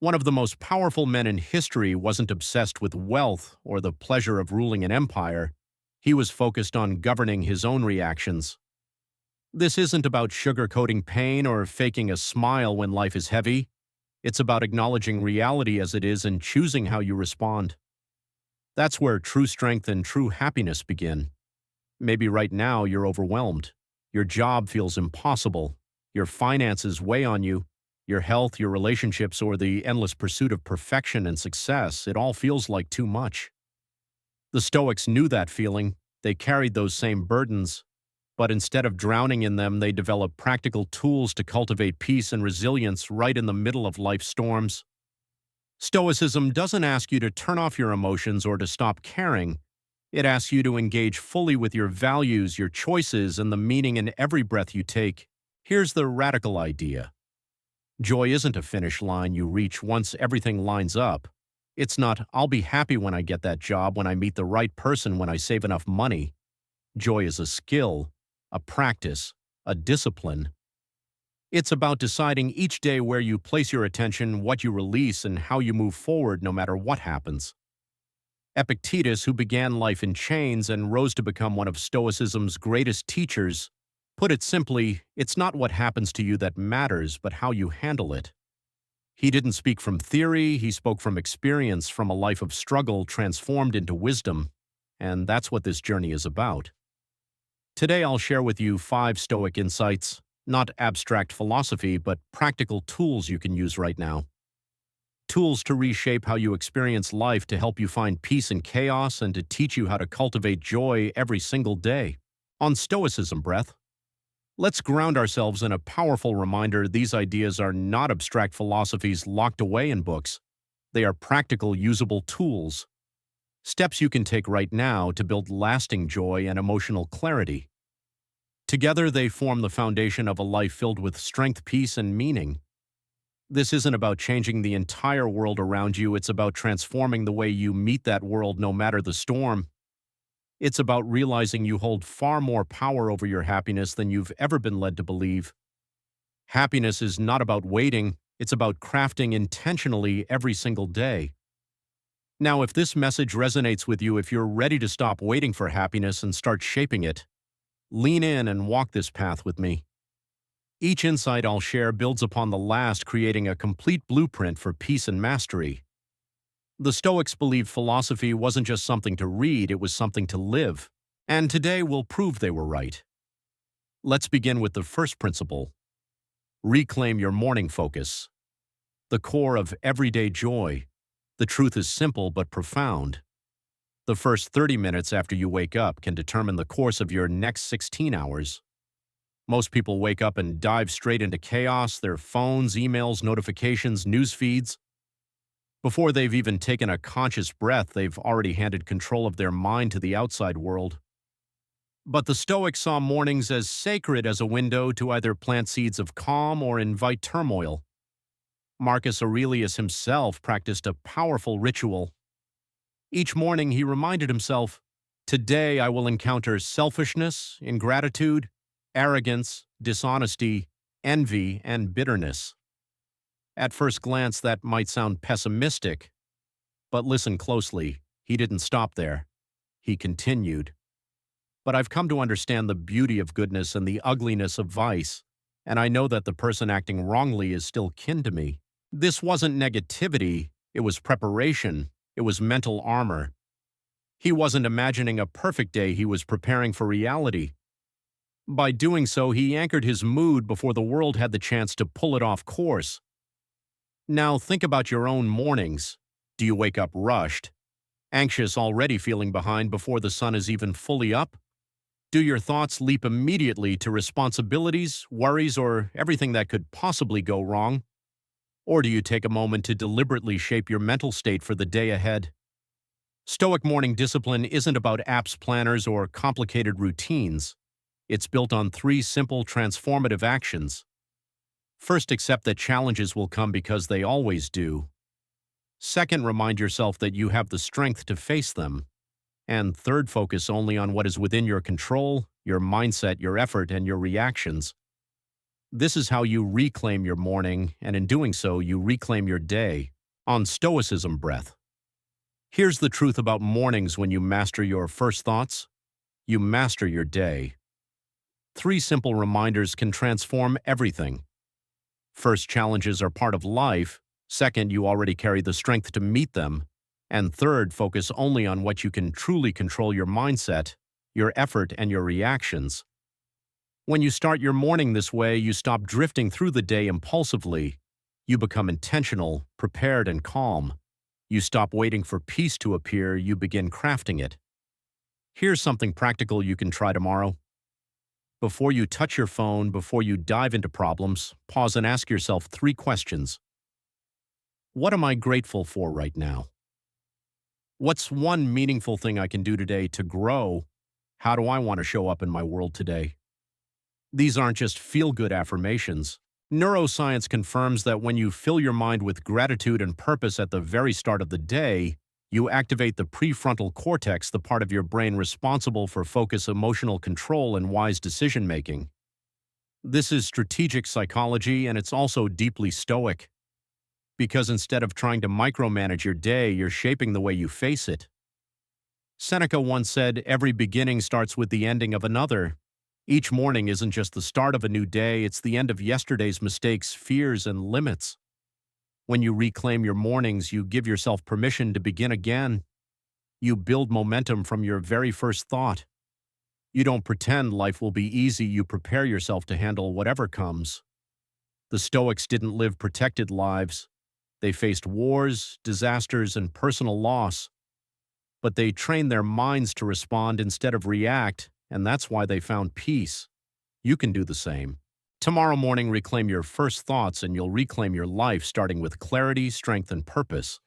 One of the most powerful men in history wasn't obsessed with wealth or the pleasure of ruling an empire. He was focused on governing his own reactions. This isn't about sugarcoating pain or faking a smile when life is heavy. It's about acknowledging reality as it is and choosing how you respond. That's where true strength and true happiness begin. Maybe right now you're overwhelmed. Your job feels impossible. Your finances weigh on you. Your health, your relationships, or the endless pursuit of perfection and success, it all feels like too much. The Stoics knew that feeling. They carried those same burdens. But instead of drowning in them, they developed practical tools to cultivate peace and resilience right in the middle of life's storms. Stoicism doesn't ask you to turn off your emotions or to stop caring. It asks you to engage fully with your values, your choices, and the meaning in every breath you take. Here's the radical idea. Joy isn't a finish line you reach once everything lines up. It's not, I'll be happy when I get that job, when I meet the right person, when I save enough money. Joy is a skill, a practice, a discipline. It's about deciding each day where you place your attention, what you release, and how you move forward no matter what happens. Epictetus, who began life in chains and rose to become one of Stoicism's greatest teachers, put it simply, it's not what happens to you that matters, but how you handle it. He didn't speak from theory, he spoke from experience, from a life of struggle transformed into wisdom, and that's what this journey is about. Today I'll share with you 5 Stoic insights, not abstract philosophy, but practical tools you can use right now. Tools to reshape how you experience life, to help you find peace in chaos, and to teach you how to cultivate joy every single day. On Stoicism Breath, let's ground ourselves in a powerful reminder these ideas are not abstract philosophies locked away in books. They are practical, usable tools. Steps you can take right now to build lasting joy and emotional clarity. Together, they form the foundation of a life filled with strength, peace, and meaning. This isn't about changing the entire world around you, it's about transforming the way you meet that world no matter the storm. It's about realizing you hold far more power over your happiness than you've ever been led to believe. Happiness is not about waiting, it's about crafting intentionally every single day. Now, if this message resonates with you, if you're ready to stop waiting for happiness and start shaping it, lean in and walk this path with me. Each insight I'll share builds upon the last, creating a complete blueprint for peace and mastery. The Stoics believed philosophy wasn't just something to read, it was something to live. And today we'll prove they were right. Let's begin with the first principle. Reclaim your morning focus. The core of everyday joy. The truth is simple but profound. The first 30 minutes after you wake up can determine the course of your next 16 hours. Most people wake up and dive straight into chaos, their phones, emails, notifications, news feeds. Before they've even taken a conscious breath, they've already handed control of their mind to the outside world. But the Stoics saw mornings as sacred as a window to either plant seeds of calm or invite turmoil. Marcus Aurelius himself practiced a powerful ritual. Each morning he reminded himself, "Today I will encounter selfishness, ingratitude, arrogance, dishonesty, envy, and bitterness." At first glance, that might sound pessimistic, but listen closely. He didn't stop there. He continued. "But I've come to understand the beauty of goodness and the ugliness of vice, and I know that the person acting wrongly is still kin to me." This wasn't negativity, it was preparation, it was mental armor. He wasn't imagining a perfect day, he was preparing for reality. By doing so, he anchored his mood before the world had the chance to pull it off course. Now think about your own mornings. Do you wake up rushed, anxious, already feeling behind before the sun is even fully up? Do your thoughts leap immediately to responsibilities, worries, or everything that could possibly go wrong? Or do you take a moment to deliberately shape your mental state for the day ahead? Stoic morning discipline isn't about apps, planners, or complicated routines. It's built on 3 simple, transformative actions. First, accept that challenges will come because they always do. Second, remind yourself that you have the strength to face them. And third, focus only on what is within your control, your mindset, your effort, and your reactions. This is how you reclaim your morning, and in doing so, you reclaim your day. On Stoicism Breath. Here's the truth about mornings when you master your first thoughts. You master your day. 3 simple reminders can transform everything. First, challenges are part of life. Second, you already carry the strength to meet them. And third, focus only on what you can truly control: your mindset, your effort, and your reactions. When you start your morning this way, you stop drifting through the day impulsively. You become intentional, prepared, and calm. You stop waiting for peace to appear, you begin crafting it. Here's something practical you can try tomorrow. Before you touch your phone, before you dive into problems, pause and ask yourself 3 questions. What am I grateful for right now? What's one meaningful thing I can do today to grow? How do I want to show up in my world today? These aren't just feel-good affirmations. Neuroscience confirms that when you fill your mind with gratitude and purpose at the very start of the day, you activate the prefrontal cortex, the part of your brain responsible for focus, emotional control, and wise decision-making. This is strategic psychology, and it's also deeply Stoic. Because instead of trying to micromanage your day, you're shaping the way you face it. Seneca once said, "Every beginning starts with the ending of another." Each morning isn't just the start of a new day, it's the end of yesterday's mistakes, fears, and limits. When you reclaim your mornings, you give yourself permission to begin again. You build momentum from your very first thought. You don't pretend life will be easy, you prepare yourself to handle whatever comes. The Stoics didn't live protected lives. They faced wars, disasters, and personal loss. But they trained their minds to respond instead of react, and that's why they found peace. You can do the same. Tomorrow morning, reclaim your first thoughts and you'll reclaim your life, starting with clarity, strength, and purpose.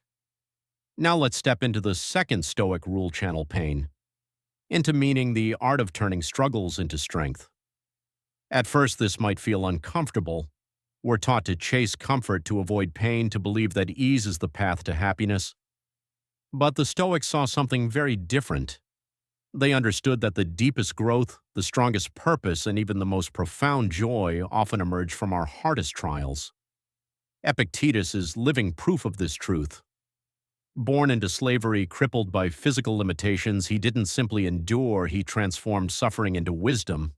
Now let's step into the second Stoic rule channel: pain. Into meaning, the art of turning struggles into strength. At first, this might feel uncomfortable. We're taught to chase comfort, to avoid pain, to believe that ease is the path to happiness. But the Stoics saw something very different. They understood that the deepest growth, the strongest purpose, and even the most profound joy often emerge from our hardest trials. Epictetus is living proof of this truth. Born into slavery, crippled by physical limitations, he didn't simply endure, he transformed suffering into wisdom.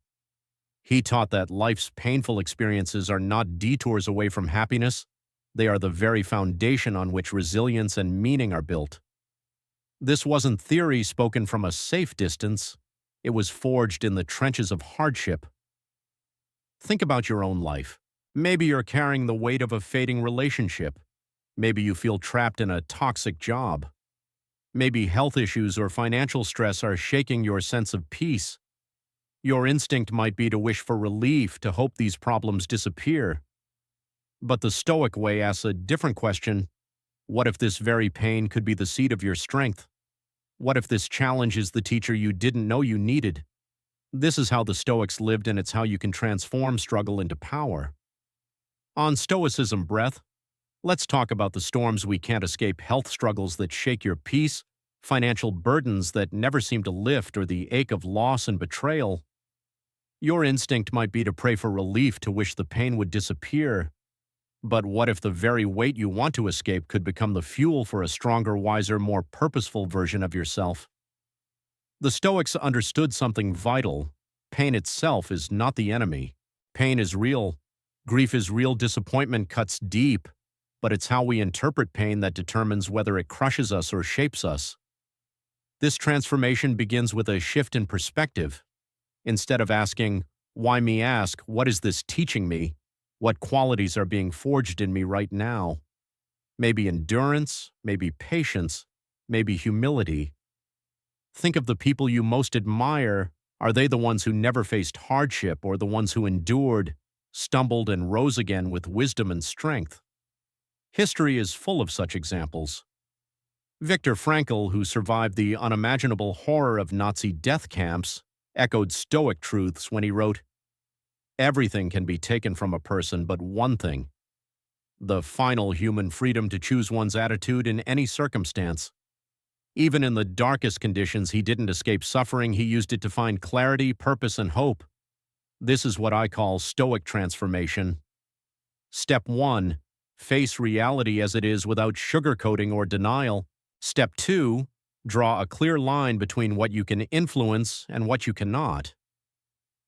He taught that life's painful experiences are not detours away from happiness, they are the very foundation on which resilience and meaning are built. This wasn't theory spoken from a safe distance, it was forged in the trenches of hardship. Think about your own life. Maybe you're carrying the weight of a fading relationship. Maybe you feel trapped in a toxic job. Maybe health issues or financial stress are shaking your sense of peace. Your instinct might be to wish for relief, to hope these problems disappear. But the Stoic way asks a different question. What if this very pain could be the seed of your strength? What if this challenge is the teacher you didn't know you needed? This is how the Stoics lived, and it's how you can transform struggle into power. On Stoicism Breath, let's talk about the storms we can't escape: health struggles that shake your peace, financial burdens that never seem to lift, or the ache of loss and betrayal. Your instinct might be to pray for relief, to wish the pain would disappear. But what if the very weight you want to escape could become the fuel for a stronger, wiser, more purposeful version of yourself? The Stoics understood something vital. Pain itself is not the enemy. Pain is real. Grief is real. Disappointment cuts deep. But it's how we interpret pain that determines whether it crushes us or shapes us. This transformation begins with a shift in perspective. Instead of asking, "Why me?" ask, "What is this teaching me? What qualities are being forged in me right now?" Maybe endurance, maybe patience, maybe humility. Think of the people you most admire. Are they the ones who never faced hardship, or the ones who endured, stumbled, and rose again with wisdom and strength? History is full of such examples. Viktor Frankl, who survived the unimaginable horror of Nazi death camps, echoed Stoic truths when he wrote, "Everything can be taken from a person but one thing: the final human freedom to choose one's attitude in any circumstance." Even in the darkest conditions, he didn't escape suffering, he used it to find clarity, purpose, and hope. This is what I call Stoic transformation. Step 1. Face reality as it is without sugarcoating or denial. Step 2. Draw a clear line between what you can influence and what you cannot.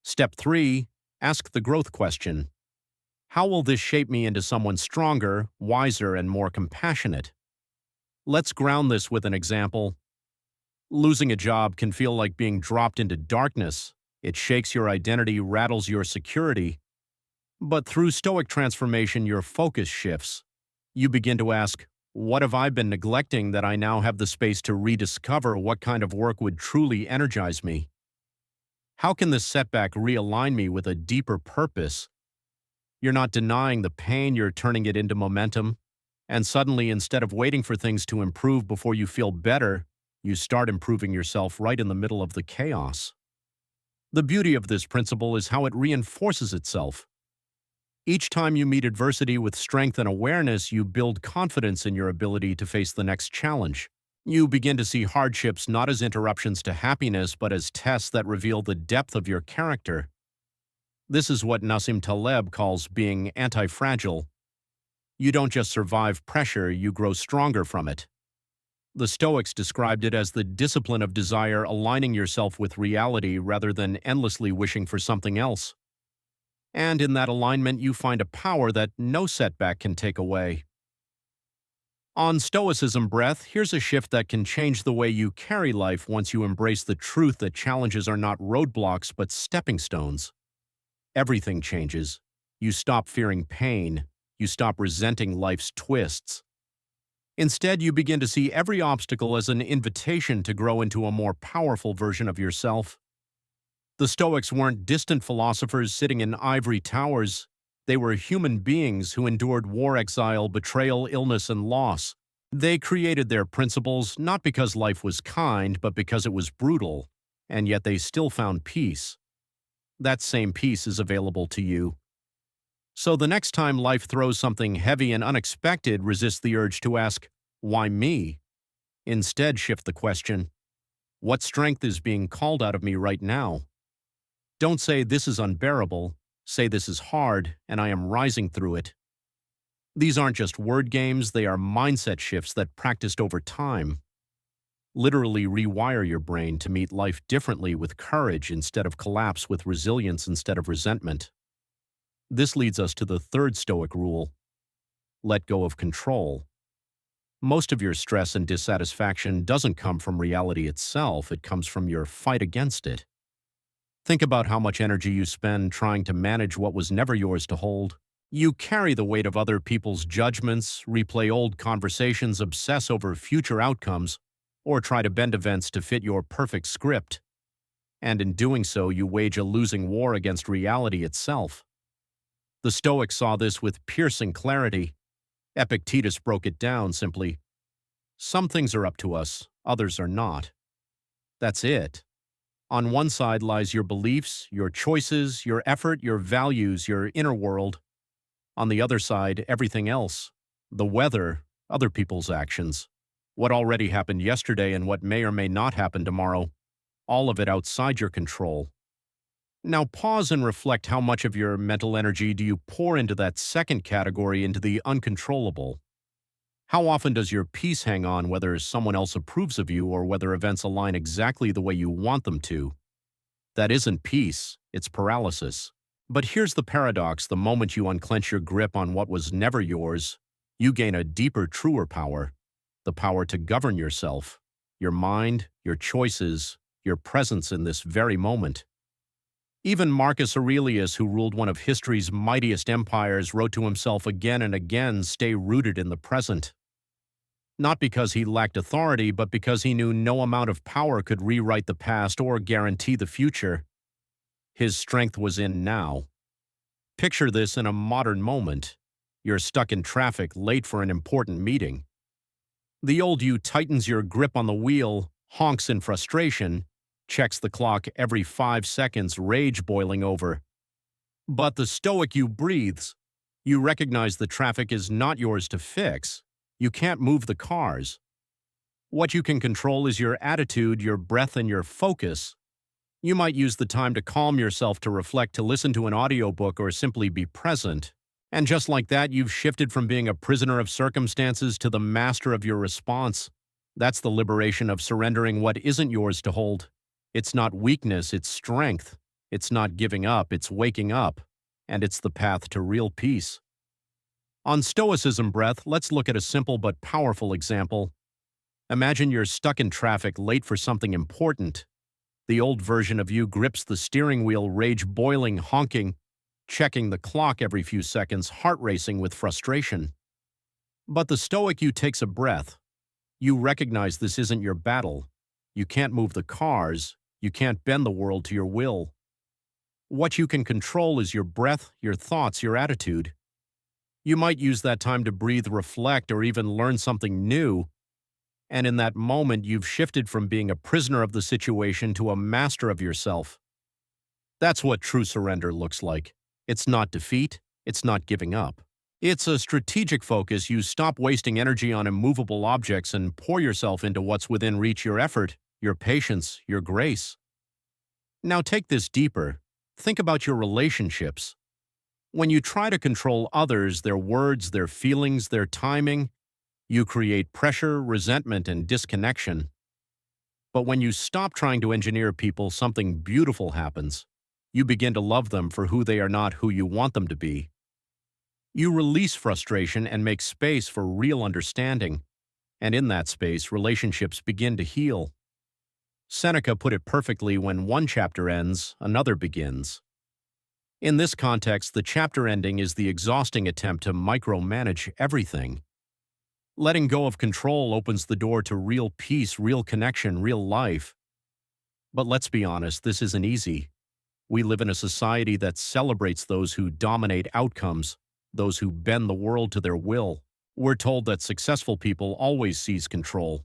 Step 3. Ask the growth question. How will this shape me into someone stronger, wiser, and more compassionate? Let's ground this with an example. Losing a job can feel like being dropped into darkness. It shakes your identity, rattles your security. But through Stoic transformation, your focus shifts. You begin to ask, what have I been neglecting that I now have the space to rediscover? What kind of work would truly energize me? How can this setback realign me with a deeper purpose? You're not denying the pain, you're turning it into momentum. And suddenly, instead of waiting for things to improve before you feel better, you start improving yourself right in the middle of the chaos. The beauty of this principle is how it reinforces itself. Each time you meet adversity with strength and awareness, you build confidence in your ability to face the next challenge. You begin to see hardships not as interruptions to happiness, but as tests that reveal the depth of your character. This is what Nassim Taleb calls being anti-fragile. You don't just survive pressure, you grow stronger from it. The Stoics described it as the discipline of desire, aligning yourself with reality rather than endlessly wishing for something else. And in that alignment, you find a power that no setback can take away. On Stoicism Breath, here's a shift that can change the way you carry life once you embrace the truth that challenges are not roadblocks but stepping stones. Everything changes. You stop fearing pain. You stop resenting life's twists. Instead, you begin to see every obstacle as an invitation to grow into a more powerful version of yourself. The Stoics weren't distant philosophers sitting in ivory towers. They were human beings who endured war, exile, betrayal, illness, and loss. They created their principles not because life was kind, but because it was brutal, and yet they still found peace. That same peace is available to you. So the next time life throws something heavy and unexpected, resist the urge to ask, "Why me?" Instead, shift the question, "What strength is being called out of me right now?" Don't say, "This is unbearable." Say, "This is hard, and I am rising through it." These aren't just word games, they are mindset shifts that practiced over time. Literally rewire your brain to meet life differently with courage instead of collapse, with resilience instead of resentment. This leads us to the third Stoic rule: let go of control. Most of your stress and dissatisfaction doesn't come from reality itself, it comes from your fight against it. Think about how much energy you spend trying to manage what was never yours to hold. You carry the weight of other people's judgments, replay old conversations, obsess over future outcomes, or try to bend events to fit your perfect script. And in doing so, you wage a losing war against reality itself. The Stoics saw this with piercing clarity. Epictetus broke it down simply: some things are up to us, others are not. That's it. On one side lies your beliefs, your choices, your effort, your values, your inner world. On the other side, everything else: the weather, other people's actions, what already happened yesterday and what may or may not happen tomorrow, all of it outside your control. Now pause and reflect, how much of your mental energy do you pour into that second category, into the uncontrollable? How often does your peace hang on whether someone else approves of you or whether events align exactly the way you want them to? That isn't peace, it's paralysis. But here's the paradox: the moment you unclench your grip on what was never yours, you gain a deeper, truer power. The power to govern yourself, your mind, your choices, your presence in this very moment. Even Marcus Aurelius, who ruled one of history's mightiest empires, wrote to himself again and again, "Stay rooted in the present." Not because he lacked authority, but because he knew no amount of power could rewrite the past or guarantee the future. His strength was in now. Picture this in a modern moment. You're stuck in traffic, late for an important meeting. The old you tightens your grip on the wheel, honks in frustration, checks the clock every 5 seconds, rage boiling over. But the Stoic you breathes. You recognize the traffic is not yours to fix. You can't move the cars. What you can control is your attitude, your breath, and your focus. You might use the time to calm yourself, to reflect, to listen to an audiobook, or simply be present. And just like that, you've shifted from being a prisoner of circumstances to the master of your response. That's the liberation of surrendering what isn't yours to hold. It's not weakness, it's strength. It's not giving up, it's waking up. And it's the path to real peace. On Stoicism Breath, let's look at a simple but powerful example. Imagine you're stuck in traffic, late for something important. The old version of you grips the steering wheel, rage boiling, honking, checking the clock every few seconds, heart racing with frustration. But the Stoic you takes a breath. You recognize this isn't your battle. You can't move the cars. You can't bend the world to your will. What you can control is your breath, your thoughts, your attitude. You might use that time to breathe, reflect, or even learn something new. And in that moment, you've shifted from being a prisoner of the situation to a master of yourself. That's what true surrender looks like. It's not defeat. It's not giving up. It's a strategic focus. You stop wasting energy on immovable objects and pour yourself into what's within reach: your effort, your patience, your grace. Now take this deeper. Think about your relationships. When you try to control others, their words, their feelings, their timing, you create pressure, resentment, and disconnection. But when you stop trying to engineer people, something beautiful happens. You begin to love them for who they are, not who you want them to be. You release frustration and make space for real understanding. And in that space, relationships begin to heal. Seneca put it perfectly: when one chapter ends, another begins. In this context, the chapter ending is the exhausting attempt to micromanage everything. Letting go of control opens the door to real peace, real connection, real life. But let's be honest, this isn't easy. We live in a society that celebrates those who dominate outcomes, those who bend the world to their will. We're told that successful people always seize control.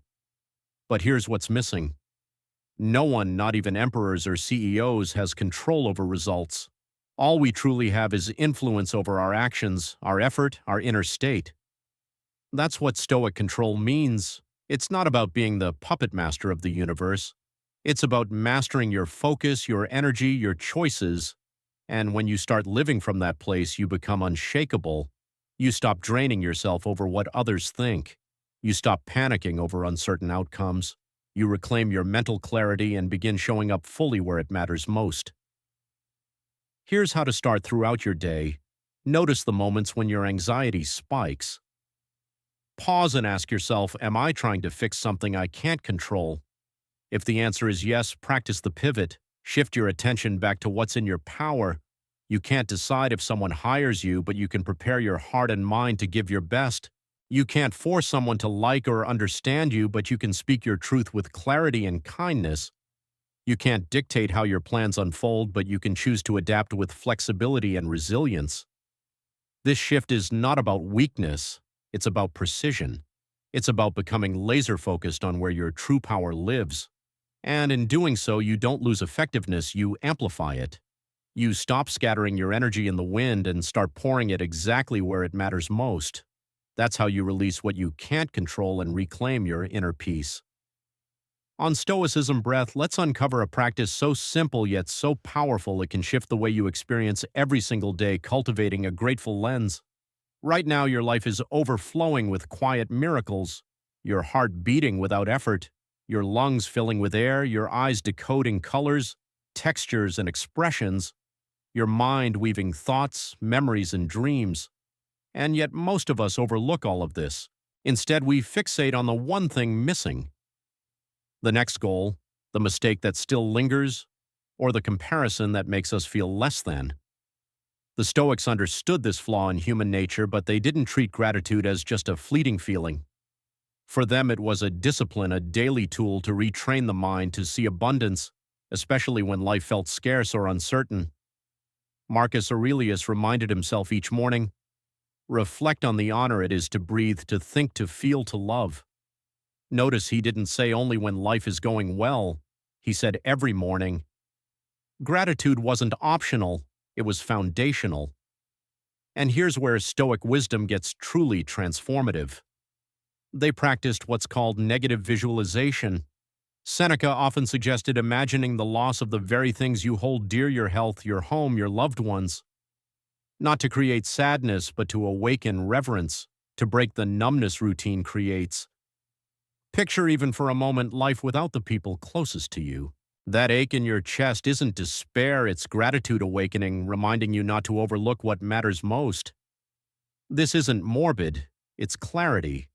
But here's what's missing. No one, not even emperors or CEOs, has control over results. All we truly have is influence over our actions, our effort, our inner state. That's what Stoic control means. It's not about being the puppet master of the universe. It's about mastering your focus, your energy, your choices. And when you start living from that place, you become unshakable. You stop draining yourself over what others think. You stop panicking over uncertain outcomes. You reclaim your mental clarity and begin showing up fully where it matters most. Here's how to start throughout your day. Notice the moments when your anxiety spikes. Pause and ask yourself, am I trying to fix something I can't control? If the answer is yes, practice the pivot. Shift your attention back to what's in your power. You can't decide if someone hires you, but you can prepare your heart and mind to give your best. You can't force someone to like or understand you, but you can speak your truth with clarity and kindness. You can't dictate how your plans unfold, but you can choose to adapt with flexibility and resilience. This shift is not about weakness. It's about precision. It's about becoming laser-focused on where your true power lives. And in doing so, you don't lose effectiveness, you amplify it. You stop scattering your energy in the wind and start pouring it exactly where it matters most. That's how you release what you can't control and reclaim your inner peace. On Stoicism Breath, let's uncover a practice so simple yet so powerful it can shift the way you experience every single day, cultivating a grateful lens. Right now, your life is overflowing with quiet miracles, your heart beating without effort, your lungs filling with air, your eyes decoding colors, textures, and expressions, your mind weaving thoughts, memories, and dreams. And yet most of us overlook all of this. Instead, we fixate on the one thing missing. The next goal, the mistake that still lingers, or the comparison that makes us feel less than. The Stoics understood this flaw in human nature, but they didn't treat gratitude as just a fleeting feeling. For them, it was a discipline, a daily tool to retrain the mind to see abundance, especially when life felt scarce or uncertain. Marcus Aurelius reminded himself each morning, reflect on the honor it is to breathe, to think, to feel, to love. Notice he didn't say only when life is going well. He said every morning. Gratitude wasn't optional. It was foundational. And here's where Stoic wisdom gets truly transformative. They practiced what's called negative visualization. Seneca often suggested imagining the loss of the very things you hold dear: your health, your home, your loved ones, not to create sadness, but to awaken reverence, to break the numbness routine creates. Picture, even for a moment, life without the people closest to you. That ache in your chest isn't despair, it's gratitude awakening, reminding you not to overlook what matters most. This isn't morbid, it's clarity.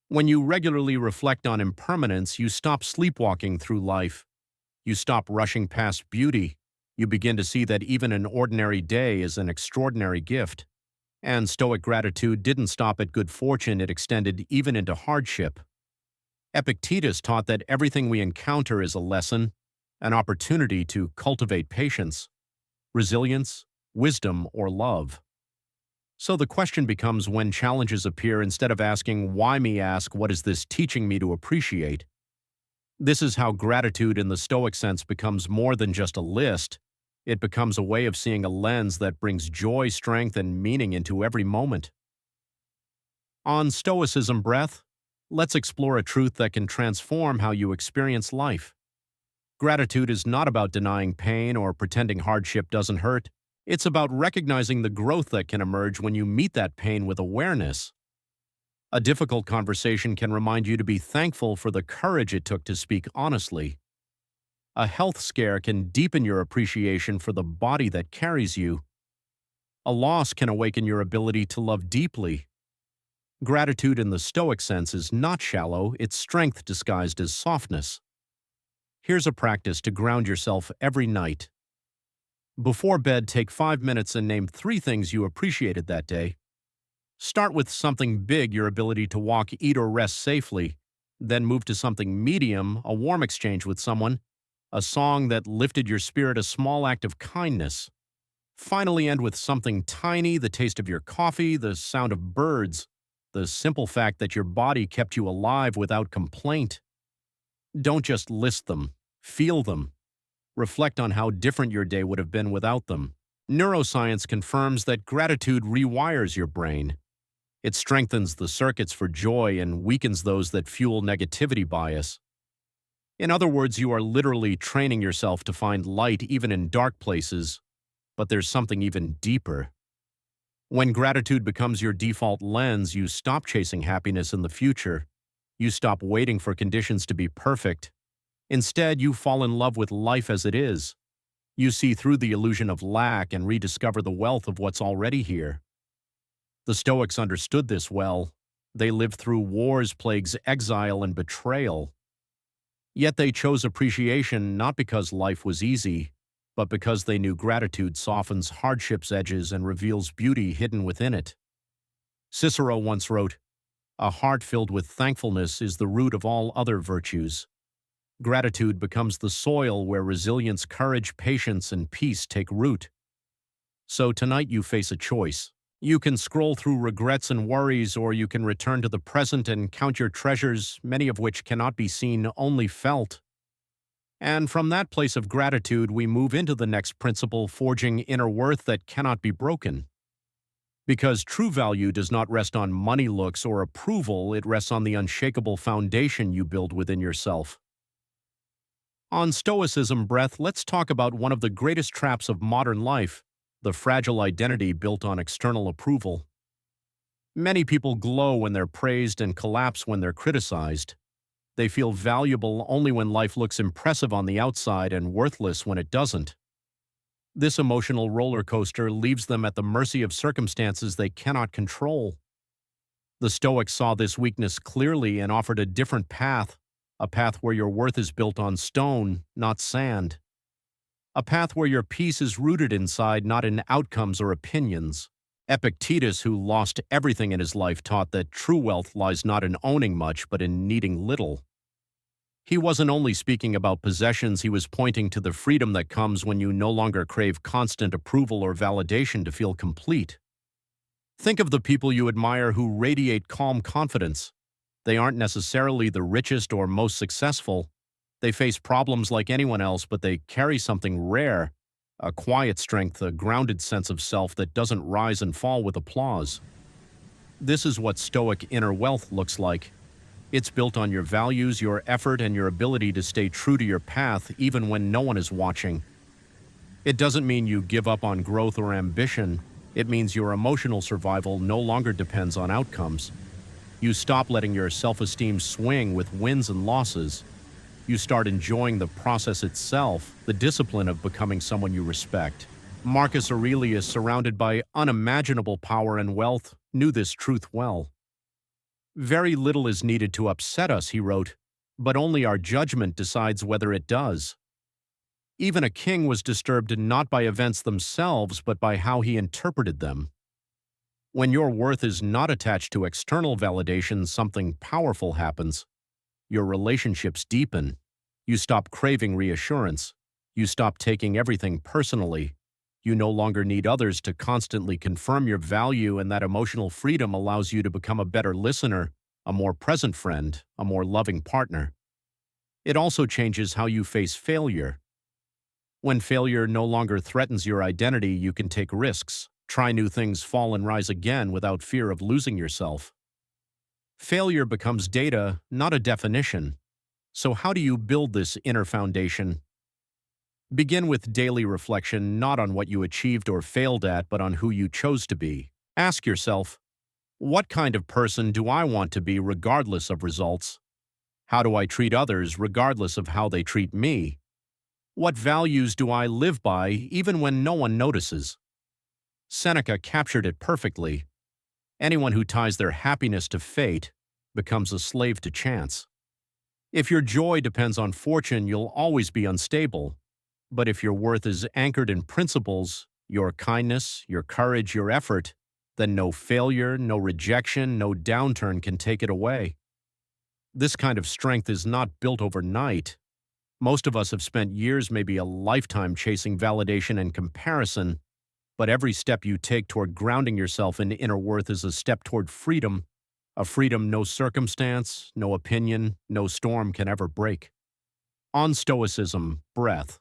When you regularly reflect on impermanence, you stop sleepwalking through life. You stop rushing past beauty. You begin to see that even an ordinary day is an extraordinary gift. And Stoic gratitude didn't stop at good fortune, it extended even into hardship. Epictetus taught that everything we encounter is a lesson, an opportunity to cultivate patience, resilience, wisdom, or love. So the question becomes, when challenges appear, instead of asking, "Why me?" ask, "What is this teaching me to appreciate?" This is how gratitude in the Stoic sense becomes more than just a list. It becomes a way of seeing, a lens that brings joy, strength, and meaning into every moment. On Stoicism Breath, let's explore a truth that can transform how you experience life. Gratitude is not about denying pain or pretending hardship doesn't hurt. It's about recognizing the growth that can emerge when you meet that pain with awareness. A difficult conversation can remind you to be thankful for the courage it took to speak honestly. A health scare can deepen your appreciation for the body that carries you. A loss can awaken your ability to love deeply. Gratitude in the Stoic sense is not shallow, it's strength disguised as softness. Here's a practice to ground yourself every night. Before bed, take 5 minutes and name 3 things you appreciated that day. Start with something big, your ability to walk, eat, or rest safely. Then move to something medium, a warm exchange with someone, a song that lifted your spirit, a small act of kindness. Finally, end with something tiny, the taste of your coffee, the sound of birds, the simple fact that your body kept you alive without complaint. Don't just list them, feel them. Reflect on how different your day would have been without them. Neuroscience confirms that gratitude rewires your brain. It strengthens the circuits for joy and weakens those that fuel negativity bias. In other words, you are literally training yourself to find light even in dark places, but there's something even deeper. When gratitude becomes your default lens, you stop chasing happiness in the future. You stop waiting for conditions to be perfect. Instead, you fall in love with life as it is. You see through the illusion of lack and rediscover the wealth of what's already here. The Stoics understood this well. They lived through wars, plagues, exile, and betrayal. Yet they chose appreciation not because life was easy, but because they knew gratitude softens hardship's edges and reveals beauty hidden within it. Cicero once wrote, "A heart filled with thankfulness is the root of all other virtues." Gratitude becomes the soil where resilience, courage, patience, and peace take root. So tonight you face a choice. You can scroll through regrets and worries, or you can return to the present and count your treasures, many of which cannot be seen, only felt. And from that place of gratitude, we move into the next principle, forging inner worth that cannot be broken. Because true value does not rest on money, looks, or approval, it rests on the unshakable foundation you build within yourself. On Stoicism Breath, let's talk about one of the greatest traps of modern life, the fragile identity built on external approval. Many people glow when they're praised and collapse when they're criticized. They feel valuable only when life looks impressive on the outside and worthless when it doesn't. This emotional roller coaster leaves them at the mercy of circumstances they cannot control. The Stoics saw this weakness clearly and offered a different path, a path where your worth is built on stone, not sand. A path where your peace is rooted inside, not in outcomes or opinions. Epictetus, who lost everything in his life, taught that true wealth lies not in owning much, but in needing little. He wasn't only speaking about possessions, he was pointing to the freedom that comes when you no longer crave constant approval or validation to feel complete. Think of the people you admire who radiate calm confidence. They aren't necessarily the richest or most successful. They face problems like anyone else, but they carry something rare, a quiet strength, a grounded sense of self that doesn't rise and fall with applause. This is what Stoic inner wealth looks like. It's built on your values, your effort, and your ability to stay true to your path even when no one is watching. It doesn't mean you give up on growth or ambition. It means your emotional survival no longer depends on outcomes. You stop letting your self-esteem swing with wins and losses. You start enjoying the process itself, the discipline of becoming someone you respect. Marcus Aurelius, surrounded by unimaginable power and wealth, knew this truth well. Very little is needed to upset us, he wrote, but only our judgment decides whether it does. Even a king was disturbed not by events themselves, but by how he interpreted them. When your worth is not attached to external validation, something powerful happens. Your relationships deepen. You stop craving reassurance. You stop taking everything personally. You no longer need others to constantly confirm your value, and that emotional freedom allows you to become a better listener, a more present friend, a more loving partner. It also changes how you face failure. When failure no longer threatens your identity, you can take risks, try new things, fall and rise again without fear of losing yourself. Failure becomes data, not a definition. So how do you build this inner foundation? Begin with daily reflection, not on what you achieved or failed at, but on who you chose to be. Ask yourself, what kind of person do I want to be regardless of results? How do I treat others regardless of how they treat me? What values do I live by even when no one notices? Seneca captured it perfectly. Anyone who ties their happiness to fate becomes a slave to chance. If your joy depends on fortune, you'll always be unstable. But if your worth is anchored in principles, your kindness, your courage, your effort, then no failure, no rejection, no downturn can take it away. This kind of strength is not built overnight. Most of us have spent years, maybe a lifetime, chasing validation and comparison, but every step you take toward grounding yourself in inner worth is a step toward freedom, a freedom no circumstance, no opinion, no storm can ever break. On Stoicism Breath.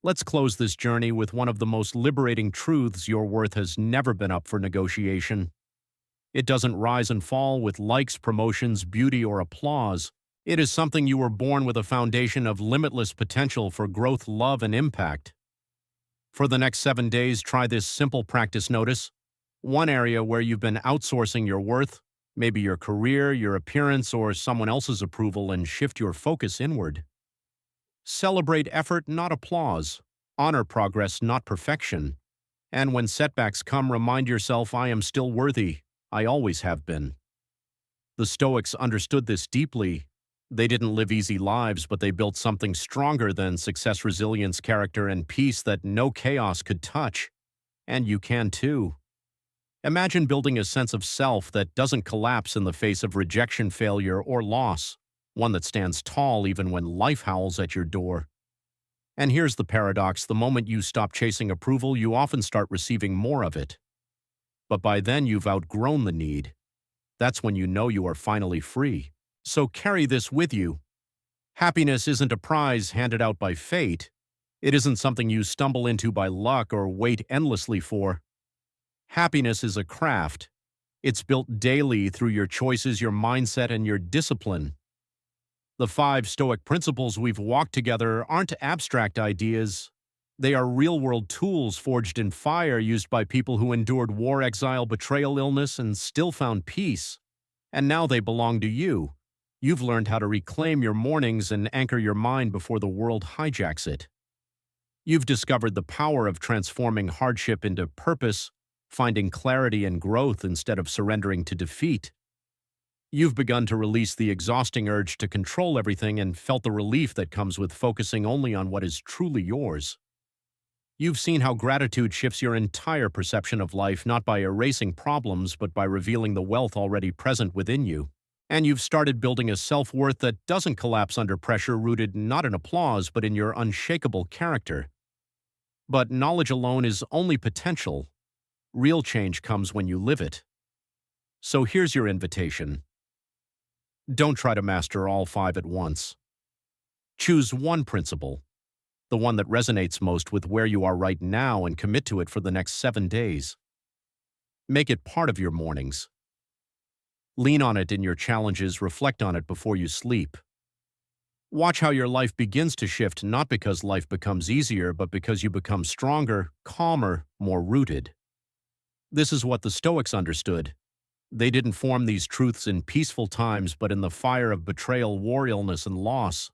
Let's close this journey with one of the most liberating truths: your worth has never been up for negotiation. It doesn't rise and fall with likes, promotions, beauty, or applause. It is something you were born with, a foundation of limitless potential for growth, love, and impact. For the next 7 days, try this simple practice. Notice one area where you've been outsourcing your worth, maybe your career, your appearance, or someone else's approval, and shift your focus inward. Celebrate effort, not applause. Honor progress, not perfection. And when setbacks come, remind yourself, I am still worthy. I always have been. The Stoics understood this deeply. They didn't live easy lives, but they built something stronger than success: resilience, character, and peace that no chaos could touch. And you can too. Imagine building a sense of self that doesn't collapse in the face of rejection, failure, or loss. One that stands tall even when life howls at your door. And here's the paradox: the moment you stop chasing approval, you often start receiving more of it. But by then you've outgrown the need. That's when you know you are finally free. So carry this with you. Happiness isn't a prize handed out by fate. It isn't something you stumble into by luck or wait endlessly for. Happiness is a craft. It's built daily through your choices, your mindset, and your discipline. The 5 Stoic principles we've walked together aren't abstract ideas. They are real-world tools forged in fire, used by people who endured war, exile, betrayal, illness, and still found peace. And now they belong to you. You've learned how to reclaim your mornings and anchor your mind before the world hijacks it. You've discovered the power of transforming hardship into purpose, finding clarity and growth instead of surrendering to defeat. You've begun to release the exhausting urge to control everything and felt the relief that comes with focusing only on what is truly yours. You've seen how gratitude shifts your entire perception of life, not by erasing problems, but by revealing the wealth already present within you. And you've started building a self-worth that doesn't collapse under pressure, rooted not in applause, but in your unshakable character. But knowledge alone is only potential. Real change comes when you live it. So here's your invitation. Don't try to master all 5 at once. Choose one principle, the one that resonates most with where you are right now, and commit to it for the next 7 days. Make it part of your mornings. Lean on it in your challenges, reflect on it before you sleep. Watch how your life begins to shift, not because life becomes easier, but because you become stronger, calmer, more rooted. This is what the Stoics understood. They didn't form these truths in peaceful times, but in the fire of betrayal, war, illness, and loss.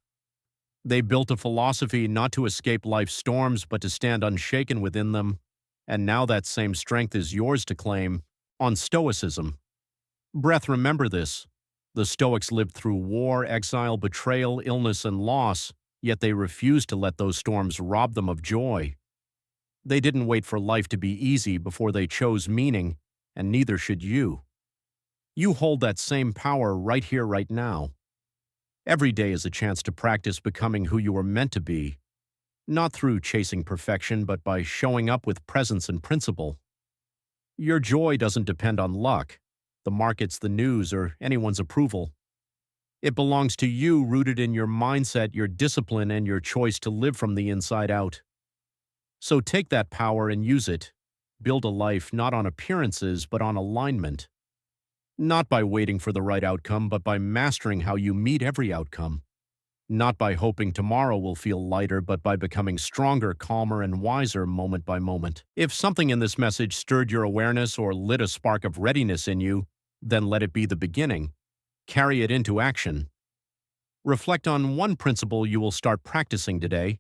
They built a philosophy not to escape life's storms, but to stand unshaken within them. And now that same strength is yours to claim on Stoicism Breath. Remember this. The Stoics lived through war, exile, betrayal, illness, and loss, yet they refused to let those storms rob them of joy. They didn't wait for life to be easy before they chose meaning, and neither should you. You hold that same power right here, right now. Every day is a chance to practice becoming who you were meant to be, not through chasing perfection, but by showing up with presence and principle. Your joy doesn't depend on luck, the markets, the news, or anyone's approval. It belongs to you, rooted in your mindset, your discipline, and your choice to live from the inside out. So take that power and use it. Build a life not on appearances, but on alignment. Not by waiting for the right outcome, but by mastering how you meet every outcome. Not by hoping tomorrow will feel lighter, but by becoming stronger, calmer, and wiser moment by moment. If something in this message stirred your awareness or lit a spark of readiness in you, then let it be the beginning. Carry it into action. Reflect on one principle you will start practicing today,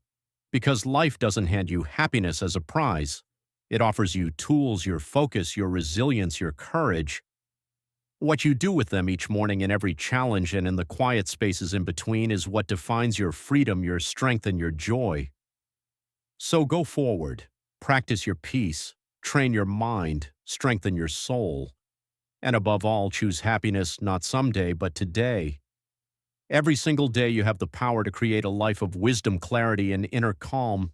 because life doesn't hand you happiness as a prize. It offers you tools, your focus, your resilience, your courage. What you do with them each morning in every challenge and in the quiet spaces in between is what defines your freedom, your strength, and your joy. So go forward, practice your peace, train your mind, strengthen your soul, and above all, choose happiness not someday, but today. Every single day you have the power to create a life of wisdom, clarity, and inner calm,